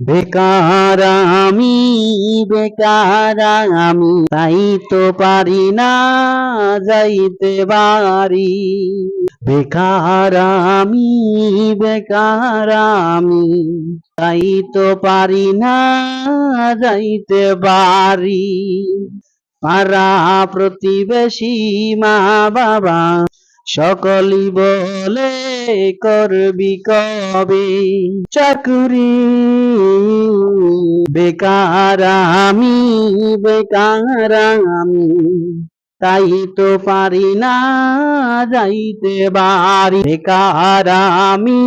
বেকার আমি, বেকার আমি, তাই তো পারি না যাইতে বাড়ি। বেকার আমি, বেকার আমি, তাই তো পারি না যাইতে বাড়ি। পাড়া প্রতিবেশী মা বাবা সকলই বলে করবি কবে চাকুরি। বেকার আমি, বেকার আমি, তাই তো পারি না যাইতে বাড়ি। বেকার আমি,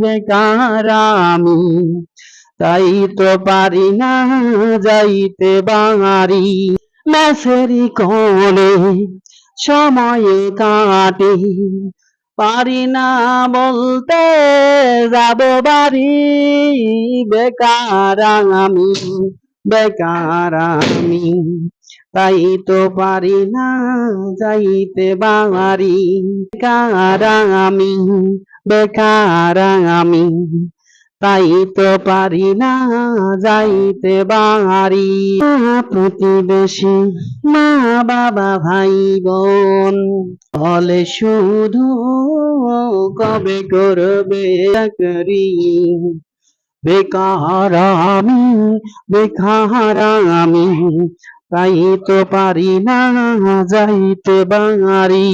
বেকার আমি, তাই তো পারি না যাইতে বাড়ি। মেসেরি কোণে সময় কাটে, পারি না বলতে যাব বাড়ি। বেকার আমি, বেকার আমি, তাই তো পারি না যাইতে বাড়ি। বেকার আমি, বেকার আমি, তাই তো পারি না যাইতে বাড়ি। প্রতিবেশী মা বাবা ভাই বোন বলে শুধু কবে করবে চাকরি। বেকার আমি, বেকার আমি, তাই তো পারি না যাইতে বাড়ি।